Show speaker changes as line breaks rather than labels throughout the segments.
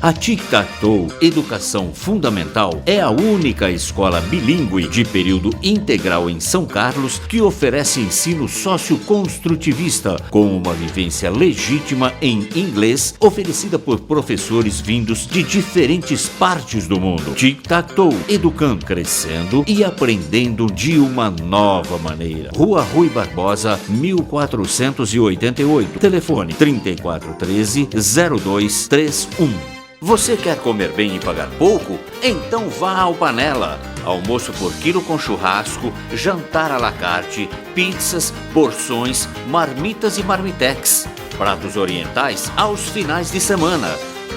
A Tic-Tac-Toe Educação Fundamental é a única escola bilíngue de período integral em São Carlos que oferece ensino socioconstrutivista com uma vivência legítima em inglês oferecida por professores vindos de diferentes partes do mundo. Tic-Tac-Toe, educando, crescendo e aprendendo de uma nova maneira. Rua Rui Barbosa, 1488. Telefone 3413-0231. Você quer comer bem e pagar pouco? Então vá ao Panela. Almoço por quilo com churrasco, jantar à la carte, pizzas, porções, marmitas e marmitex. Pratos orientais aos finais de semana.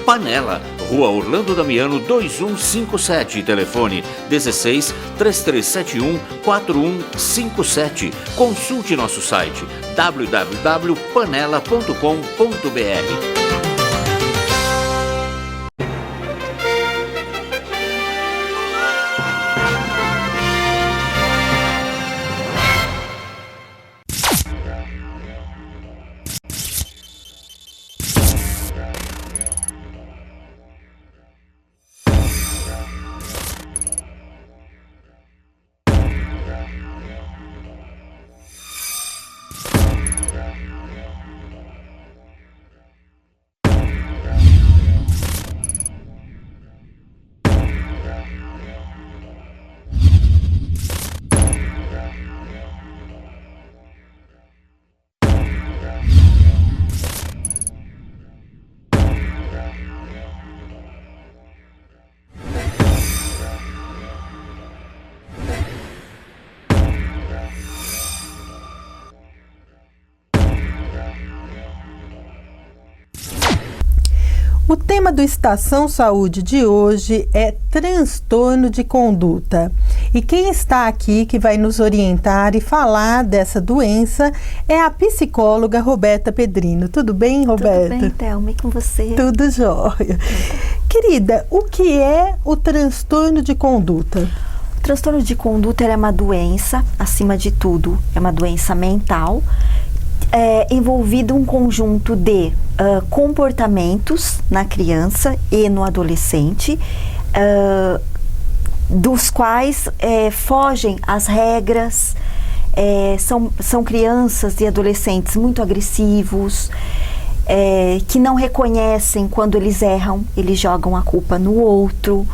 Panela, Rua Orlando Damiano 2157, telefone 16 3371 4157. Consulte nosso site www.panela.com.br.
O tema do Estação Saúde de hoje é transtorno de conduta. E quem está aqui que vai nos orientar e falar dessa doença é a psicóloga Roberta Pedrino. Tudo bem, Roberta?
Tudo bem, Thelma, e com você?
Tudo jóia. Querida, o que é o transtorno de conduta?
O transtorno de conduta é uma doença, acima de tudo, é uma doença mental, envolvido um conjunto de comportamentos na criança e no adolescente, dos quais fogem as regras, são crianças e adolescentes muito agressivos, que não reconhecem quando eles erram, eles jogam a culpa no outro,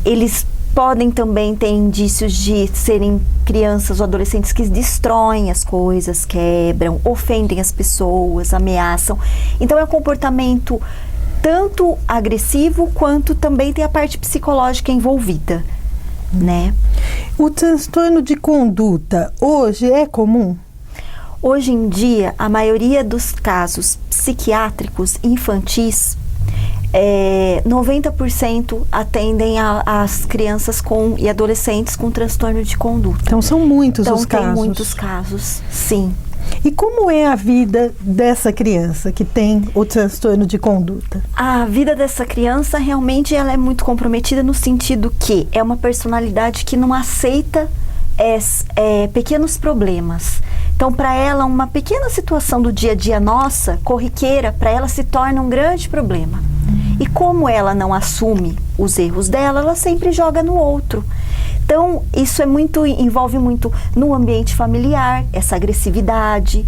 eles podem também ter indícios de serem crianças ou adolescentes que destroem as coisas, quebram, ofendem as pessoas, ameaçam. Então é um comportamento tanto agressivo quanto também tem a parte psicológica envolvida, né?
O transtorno de conduta hoje é comum?
Hoje em dia, a maioria dos casos psiquiátricos infantis 90% atendem as crianças e adolescentes com transtorno de conduta.
Então são muitos os casos.
Tem muitos casos, sim.
E como é a vida dessa criança que tem o transtorno de conduta?
A vida dessa criança realmente ela é muito comprometida no sentido que é uma personalidade que não aceita pequenos problemas. Então, para ela, uma pequena situação do dia a dia nossa, corriqueira, para ela se torna um grande problema. E como ela não assume os erros dela, ela sempre joga no outro. Então, isso envolve muito no ambiente familiar, essa agressividade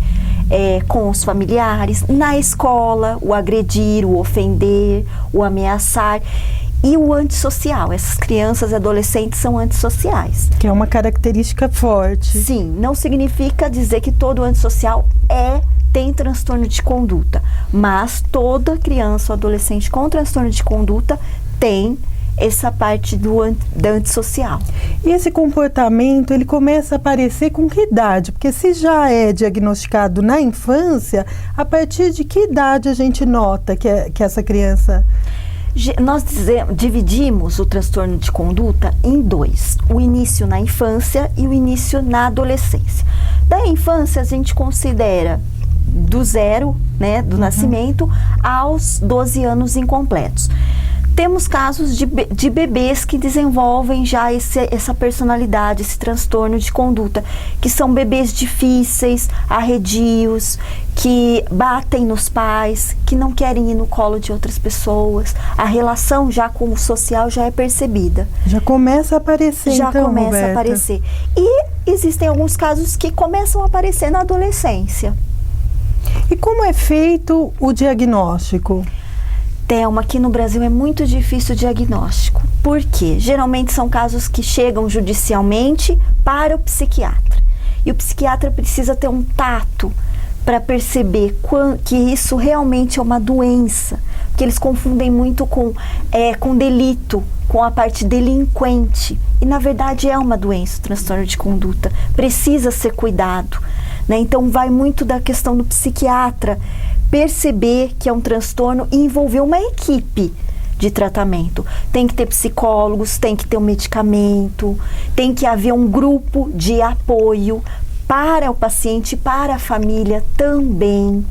com os familiares, na escola, o agredir, o ofender, o ameaçar. E o antissocial, essas crianças e adolescentes são antissociais.
Que é uma característica forte.
Sim, não significa dizer que todo antissocial tem transtorno de conduta, mas toda criança ou adolescente com transtorno de conduta tem essa parte da antissocial.
E esse comportamento, ele começa a aparecer com que idade? Porque se já é diagnosticado na infância, a partir de que idade a gente nota que essa criança...
Nós dividimos o transtorno de conduta em dois, o início na infância e o início na adolescência. Da infância, a gente considera do zero, né, do nascimento, aos 12 anos incompletos. temos casos de bebês que desenvolvem já essa personalidade, esse transtorno de conduta, que são bebês difíceis, arredios, que batem nos pais, que não querem ir no colo de outras pessoas. A relação já com o social já é percebida.
Já começa a aparecer,
já
então,
começa
Roberta.
a aparecer. E existem alguns casos que começam a aparecer na adolescência.
E como é feito o diagnóstico?
Thelma, aqui no Brasil é muito difícil o diagnóstico. Por quê? Geralmente são casos que chegam judicialmente para o psiquiatra. E o psiquiatra precisa ter um tato para perceber que isso realmente é uma doença. Porque eles confundem muito com delito, com a parte delinquente. E na verdade é uma doença, o transtorno de conduta. Precisa ser cuidado, né? Então vai muito da questão do psiquiatra perceber que é um transtorno e envolver uma equipe de tratamento. Tem que ter psicólogos, tem que ter um medicamento, tem que haver um grupo de apoio para o paciente, para a família também.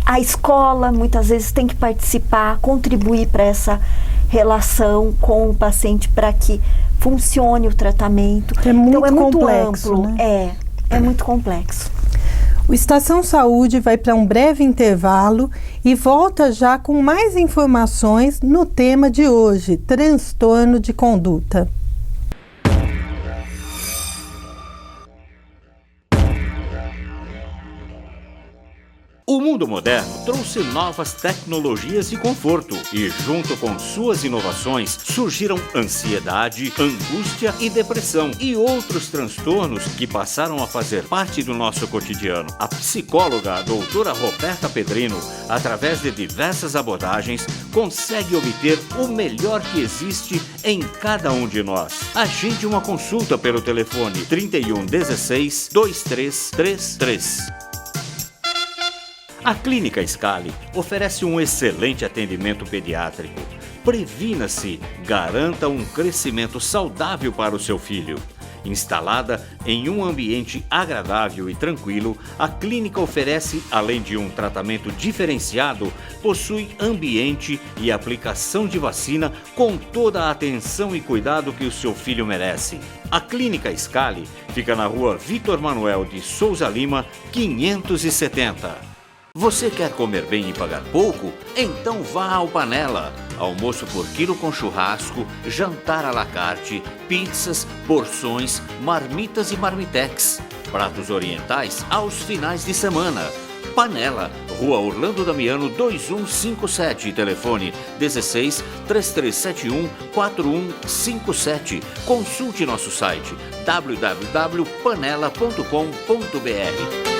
A escola muitas vezes tem que participar, contribuir para essa relação com o paciente para que funcione o tratamento.
É muito
então é muito
complexo,
amplo,
né?
É muito complexo.
O Estação Saúde vai para um breve intervalo e volta já com mais informações no tema de hoje, transtorno de conduta.
O mundo moderno trouxe novas tecnologias e conforto e, junto com suas inovações, surgiram ansiedade, angústia e depressão e outros transtornos que passaram a fazer parte do nosso cotidiano. A psicóloga, a doutora Roberta Pedrino, através de diversas abordagens, consegue obter o melhor que existe em cada um de nós. Agende uma consulta pelo telefone 31 16 2333. A Clínica Scali oferece um excelente atendimento pediátrico. Previna-se, garanta um crescimento saudável para o seu filho. Instalada em um ambiente agradável e tranquilo, a clínica oferece, além de um tratamento diferenciado, possui ambiente e aplicação de vacina com toda a atenção e cuidado que o seu filho merece. A Clínica Scali fica na rua Vitor Manuel de Souza Lima, 570. Você quer comer bem e pagar pouco? Então vá ao Panela. Almoço por quilo com churrasco, jantar à la carte, pizzas, porções, marmitas e marmitex. Pratos orientais aos finais de semana. Panela, Rua Orlando Damiano 2157, telefone 16 3371 4157. Consulte nosso site www.panela.com.br.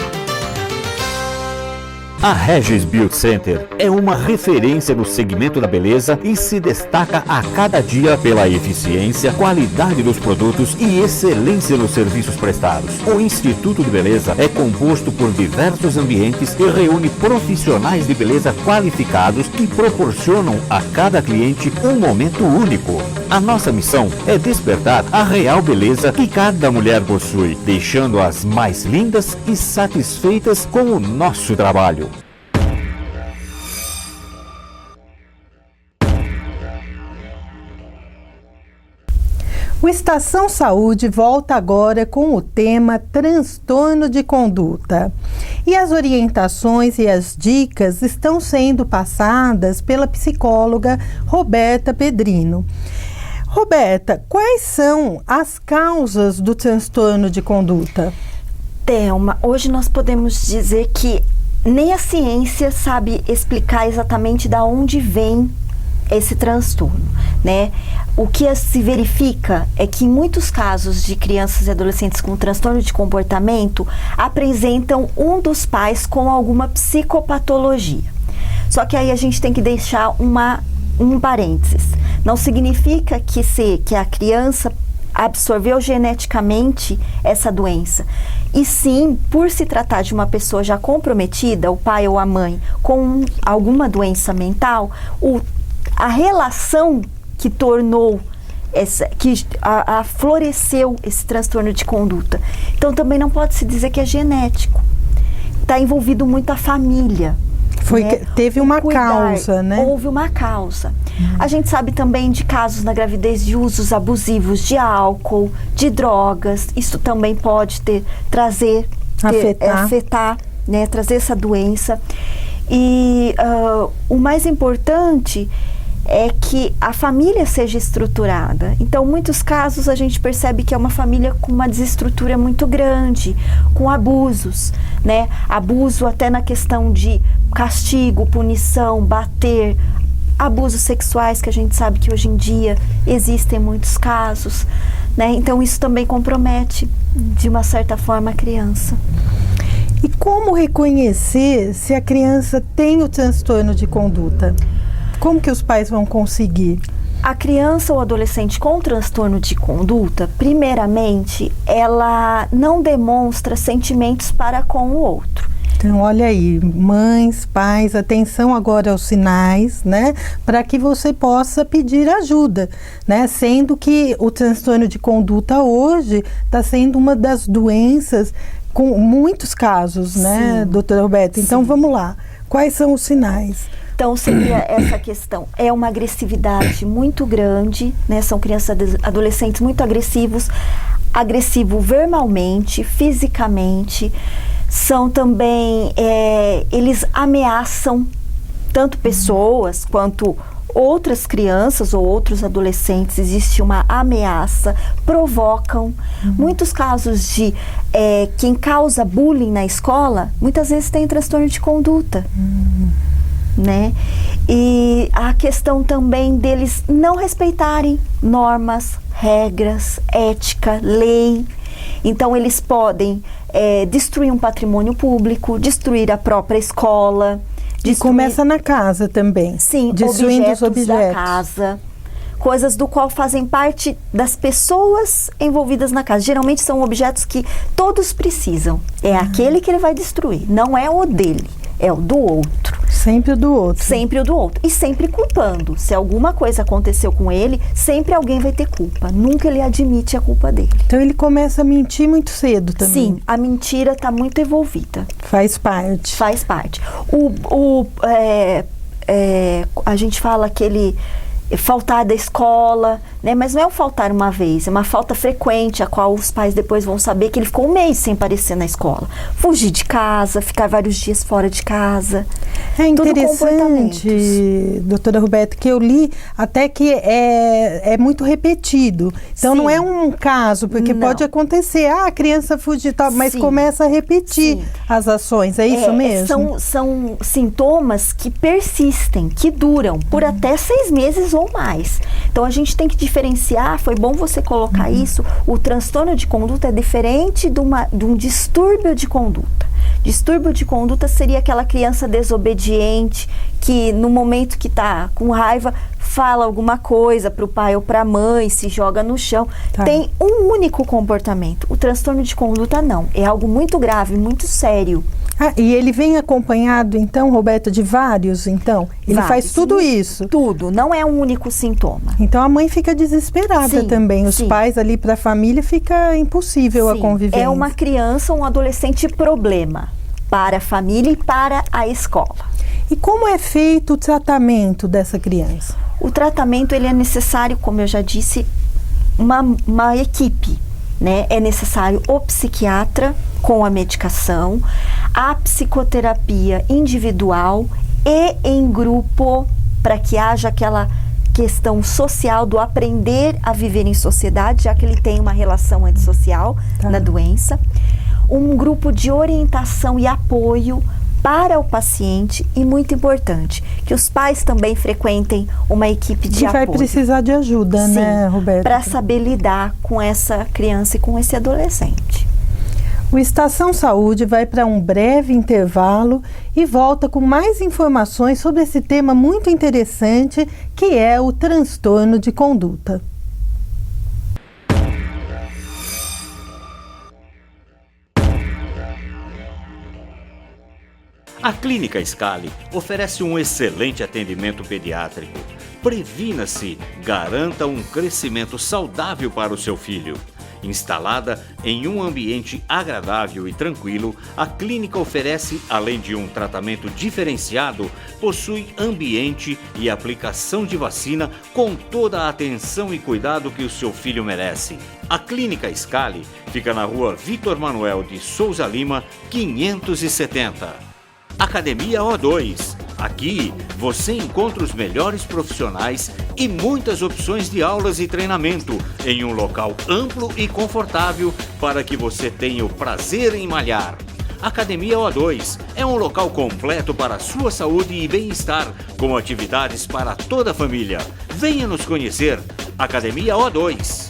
A Regis Beauty Center é uma referência no segmento da beleza e se destaca a cada dia pela eficiência, qualidade dos produtos e excelência nos serviços prestados. O Instituto de Beleza é composto por diversos ambientes e reúne profissionais de beleza qualificados que proporcionam a cada cliente um momento único. A nossa missão é despertar a real beleza que cada mulher possui, deixando-as mais lindas e satisfeitas com o nosso trabalho.
O Estação Saúde volta agora com o tema transtorno de conduta. E as orientações e as dicas estão sendo passadas pela psicóloga Roberta Pedrino. Roberta, quais são as causas do transtorno de conduta?
Thelma, hoje nós podemos dizer que nem a ciência sabe explicar exatamente de onde vem esse transtorno, né? O que se verifica é que em muitos casos de crianças e adolescentes com transtorno de comportamento apresentam um dos pais com alguma psicopatologia. Só que aí a gente tem que deixar um parênteses. Não significa que a criança absorveu geneticamente essa doença. E sim, por se tratar de uma pessoa já comprometida, o pai ou a mãe, com alguma doença mental, a relação que tornou, floresceu esse transtorno de conduta. Então também não pode se dizer que é genético. Está envolvido muito a família.
Teve uma causa, né?
Houve uma causa. A gente sabe também de casos na gravidez de usos abusivos de álcool, de drogas. Isso também pode afetar, né? Trazer essa doença. E o mais importante é que a família seja estruturada. Então, em muitos casos, a gente percebe que é uma família com uma desestrutura muito grande, com abusos, né? Abuso até na questão de castigo, punição, bater, abusos sexuais, que a gente sabe que hoje em dia existem muitos casos, né? Então, isso também compromete, de uma certa forma, a criança.
E como reconhecer se a criança tem o transtorno de conduta? Como que os pais vão conseguir?
A criança ou adolescente com transtorno de conduta, primeiramente, ela não demonstra sentimentos para com o outro.
Então, olha aí, mães, pais, atenção agora aos sinais, né? Para que você possa pedir ajuda, né? Sendo que o transtorno de conduta hoje está sendo uma das doenças com muitos casos, né, doutora Roberta? Então, vamos lá. Quais são os sinais?
Então, seria essa questão. É uma agressividade muito grande, né? São crianças, adolescentes muito agressivos, agressivo verbalmente, fisicamente. São também, eles ameaçam tanto pessoas quanto outras crianças ou outros adolescentes. Existe uma ameaça, provocam. Muitos casos de quem causa bullying na escola, muitas vezes tem transtorno de conduta. Né? E a questão também deles não respeitarem normas, regras, ética, lei. Então, eles podem destruir um patrimônio público, destruir a própria escola.
E começa na casa também.
Sim,
destruindo os objetos
da casa. Coisas do qual fazem parte das pessoas envolvidas na casa. Geralmente são objetos que todos precisam. É aquele que ele vai destruir, não é o dele, é o do outro.
Sempre o do outro.
Sempre o do outro. E sempre culpando. Se alguma coisa aconteceu com ele, sempre alguém vai ter culpa. Nunca ele admite a culpa dele.
Então ele começa a mentir muito cedo também.
Sim, a mentira está muito envolvida.
Faz parte.
Faz parte. A gente fala que ele faltar da escola, né? Mas não é o faltar uma vez, é uma falta frequente, a qual os pais depois vão saber que ele ficou um mês sem aparecer na escola. Fugir de casa, ficar vários dias fora de casa.
É interessante, doutora Roberta, que eu li até que é muito repetido. Então, não é um caso, porque pode acontecer, a criança fuge, mas começa a repetir as ações, é isso mesmo?
São sintomas que persistem, que duram por até 6 meses ou mais. Então, a gente tem que diferenciar, foi bom você colocar isso, o transtorno de conduta é diferente de um distúrbio de conduta. Distúrbio de conduta seria aquela criança desobediente, que no momento que está com raiva, fala alguma coisa para o pai ou para a mãe, se joga no chão. Tem um único comportamento. O transtorno de conduta não. É algo muito grave, muito sério.
E ele vem acompanhado, então, Roberta, de vários, então? Ele faz tudo isso?
Tudo, não é um único sintoma.
Então, a mãe fica desesperada também. Os pais ali para a família, fica impossível a convivência.
É uma criança, um adolescente problema para a família e para a escola.
E como é feito o tratamento dessa criança?
O tratamento, ele é necessário, como eu já disse, uma equipe. Né? É necessário o psiquiatra com a medicação, a psicoterapia individual e em grupo, para que haja aquela questão social do aprender a viver em sociedade, já que ele tem uma relação antissocial na doença, um grupo de orientação e apoio para o paciente e, muito importante, que os pais também frequentem uma equipe de apoio.
Que vai precisar de ajuda, né, Roberta?
Para saber lidar com essa criança e com esse adolescente.
O Estação Saúde vai para um breve intervalo e volta com mais informações sobre esse tema muito interessante, que é o transtorno de conduta.
A Clínica Scali oferece um excelente atendimento pediátrico. Previna-se, garanta um crescimento saudável para o seu filho. Instalada em um ambiente agradável e tranquilo, a clínica oferece, além de um tratamento diferenciado, possui ambiente e aplicação de vacina com toda a atenção e cuidado que o seu filho merece. A Clínica Scali fica na rua Vitor Manuel de Souza Lima, 570. Academia O2. Aqui você encontra os melhores profissionais e muitas opções de aulas e treinamento em um local amplo e confortável para que você tenha o prazer em malhar. Academia O2 é um local completo para a sua saúde e bem-estar, com atividades para toda a família. Venha nos conhecer. Academia O2.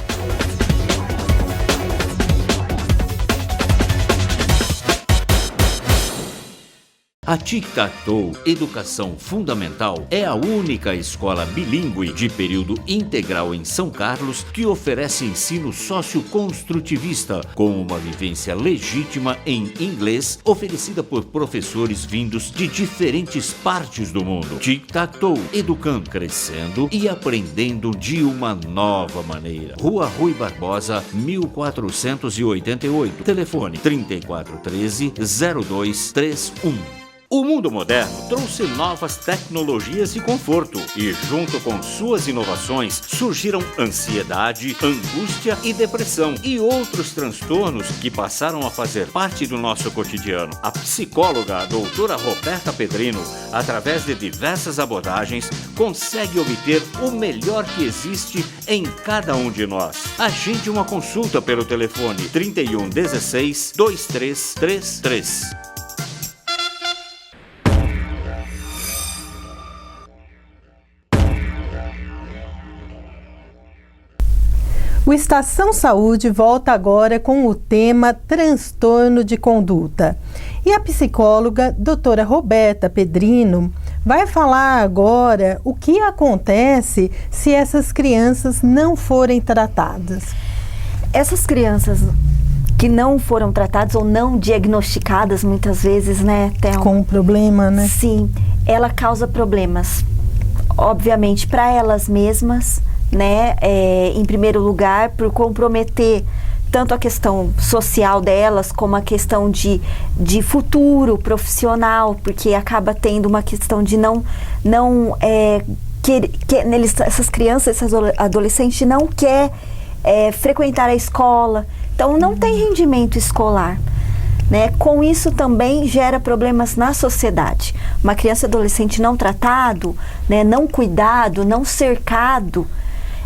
A Tic-Tac-Toe Educação Fundamental é a única escola bilíngue de período integral em São Carlos que oferece ensino socioconstrutivista com uma vivência legítima em inglês oferecida por professores vindos de diferentes partes do mundo. Tic-Tac-Toe, educando, crescendo e aprendendo de uma nova maneira. Rua Rui Barbosa, 1488. Telefone 3413-0231. O mundo moderno trouxe novas tecnologias e conforto e, junto com suas inovações, surgiram ansiedade, angústia e depressão e outros transtornos que passaram a fazer parte do nosso cotidiano. A psicóloga, a doutora Roberta Pedrino, através de diversas abordagens, consegue obter o melhor que existe em cada um de nós. Agende uma consulta pelo telefone 3116-2333.
O Estação Saúde volta agora com o tema transtorno de conduta. E a psicóloga doutora Roberta Pedrino vai falar agora o que acontece se essas crianças não forem tratadas.
Essas crianças que não foram tratadas ou não diagnosticadas muitas vezes, né, Thelma?
Com um problema, né?
Sim, ela causa problemas, obviamente, para elas mesmas, né, em primeiro lugar, por comprometer tanto a questão social delas, como a questão de futuro profissional, porque acaba tendo uma questão de essas crianças, esses adolescentes não quer frequentar a escola, então não tem rendimento escolar. Né? Com isso também gera problemas na sociedade. Uma criança e adolescente não tratado, né, não cuidado, não cercado,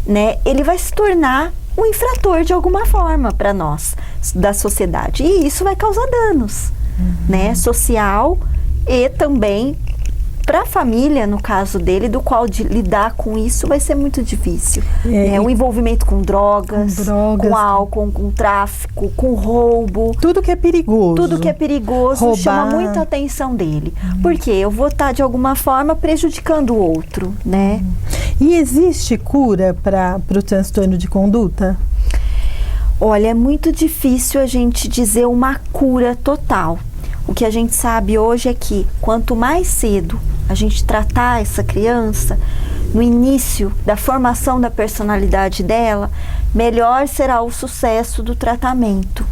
né, ele vai se tornar um infrator de alguma forma para nós, da sociedade. E isso vai causar danos, né, social e também para a família, no caso dele, do qual lidar com isso vai ser muito difícil. O envolvimento com drogas, com álcool, com tráfico, com roubo.
Tudo que é perigoso.
Tudo que é perigoso roubar. Chama muita atenção dele. Porque eu vou estar, de alguma forma, prejudicando o outro, né?
E existe cura para o transtorno de conduta?
Olha, é muito difícil a gente dizer uma cura total. O que a gente sabe hoje é que quanto mais cedo a gente tratar essa criança, no início da formação da personalidade dela, melhor será o sucesso do tratamento,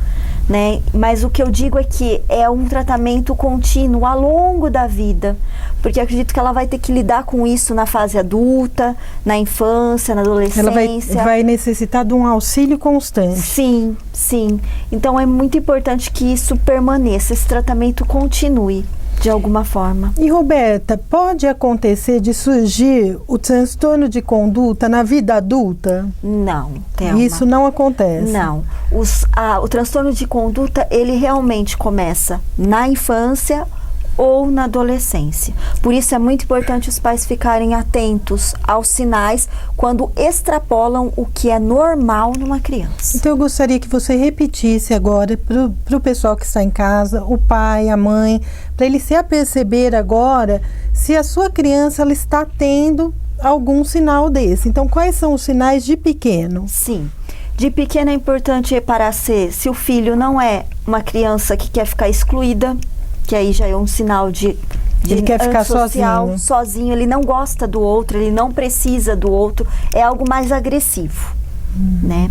né? Mas o que eu digo é que é um tratamento contínuo ao longo da vida, porque acredito que ela vai ter que lidar com isso na fase adulta, na infância, na adolescência.
Ela vai necessitar de um auxílio constante.
Sim, sim. Então é muito importante que isso permaneça, esse tratamento continue de alguma forma.
E Roberta, pode acontecer de surgir o transtorno de conduta na vida adulta?
Não, Thelma.
Isso não acontece?
Não. O transtorno de conduta, ele realmente começa na infância ou na adolescência. Por isso é muito importante os pais ficarem atentos aos sinais quando extrapolam o que é normal numa criança.
Então eu gostaria que você repetisse agora para o pessoal que está em casa, o pai, a mãe, para ele se aperceber agora se a sua criança ela está tendo algum sinal desse. Então quais são os sinais de pequeno?
Sim. De pequeno é importante reparar se o filho não é uma criança que quer ficar excluída, que aí já é um sinal de
ele quer ficar
sozinho, ele não gosta do outro, ele não precisa do outro, é algo mais agressivo, né?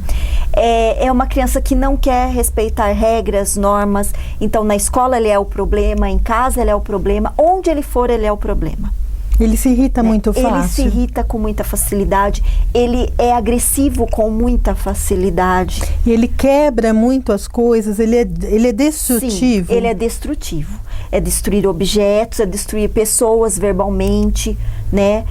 É uma criança que não quer respeitar regras, normas. Então, na escola ele é o problema, em casa ele é o problema, onde ele for ele é o problema.
Ele se irrita muito fácil.
Ele se irrita com muita facilidade, ele é agressivo com muita facilidade.
E ele quebra muito as coisas, ele é destrutivo.
Sim, ele é destrutivo. É destruir objetos, é destruir pessoas verbalmente, né?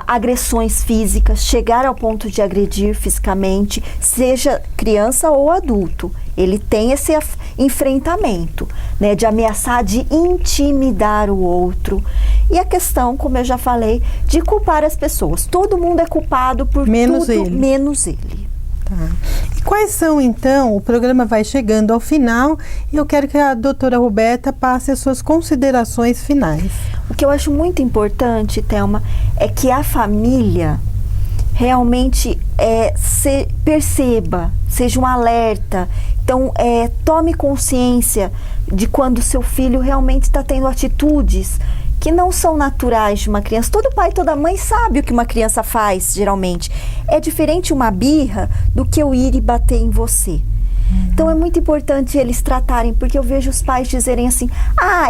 Agressões físicas, chegar ao ponto de agredir fisicamente, seja criança ou adulto. Ele tem esse enfrentamento, né? De ameaçar, de intimidar o outro. E a questão, como eu já falei, de culpar as pessoas. Todo mundo é culpado por
menos
tudo,
ele.
menos ele.
Tá. E quais são, então, o programa vai chegando ao final e eu quero que a doutora Roberta passe as suas considerações finais.
O que eu acho muito importante, Thelma, é que a família realmente perceba, seja um alerta. Então, tome consciência de quando seu filho realmente está tendo atitudes que não são naturais de uma criança. Todo pai e toda mãe sabe o que uma criança faz, geralmente. É diferente uma birra do que eu ir e bater em você. Então é muito importante eles tratarem, porque eu vejo os pais dizerem assim,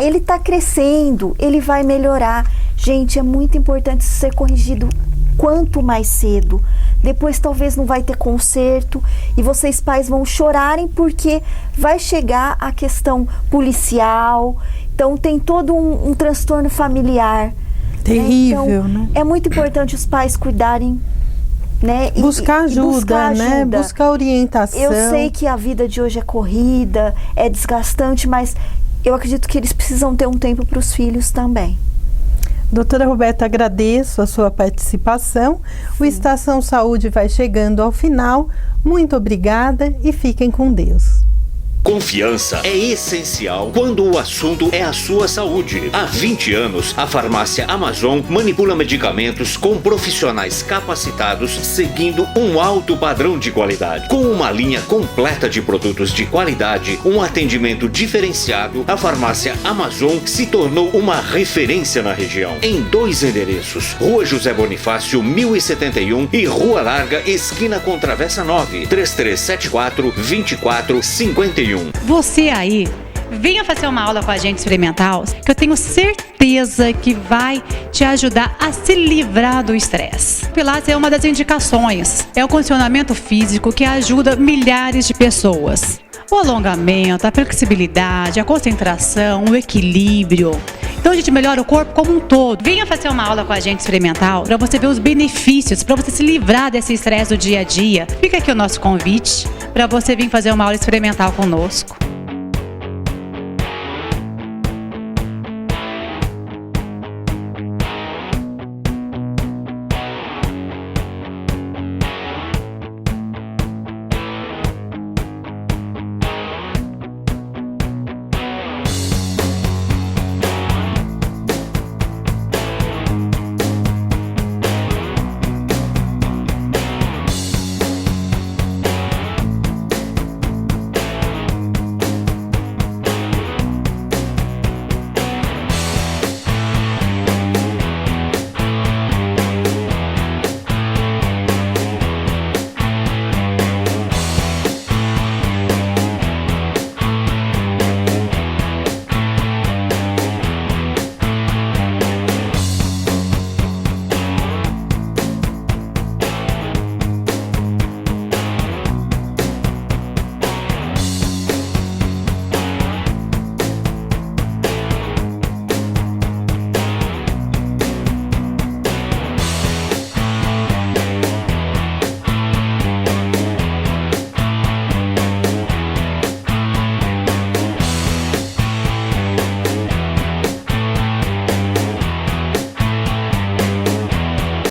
ele está crescendo, ele vai melhorar. Gente, é muito importante isso ser corrigido quanto mais cedo. Depois talvez não vai ter conserto e vocês pais vão chorarem porque vai chegar a questão policial. Então tem todo um transtorno familiar.
Terrível,
então,
né?
É muito importante os pais cuidarem, né?
Buscar ajuda, né? Buscar orientação.
Eu sei que a vida de hoje é corrida, é desgastante, mas eu acredito que eles precisam ter um tempo para os filhos também.
Doutora Roberta, agradeço a sua participação. O Estação Saúde vai chegando ao final. Muito obrigada e fiquem com Deus.
Confiança é essencial quando o assunto é a sua saúde. Há 20 anos, a farmácia Amazon manipula medicamentos com profissionais capacitados, seguindo um alto padrão de qualidade. Com uma linha completa de produtos de qualidade, um atendimento diferenciado, a farmácia Amazon se tornou uma referência na região. Em 2 endereços, Rua José Bonifácio, 1071 e Rua Larga, esquina com Travessa 9, 3374-2451.
Você aí, venha fazer uma aula com a gente experimental, que eu tenho certeza que vai te ajudar a se livrar do estresse. Pilates é uma das indicações, é o condicionamento físico que ajuda milhares de pessoas. O alongamento, a flexibilidade, a concentração, o equilíbrio. Então a gente melhora o corpo como um todo. Venha fazer uma aula com a gente experimental para você ver os benefícios, para você se livrar desse estresse do dia a dia. Fica aqui o nosso convite para você vir fazer uma aula experimental conosco.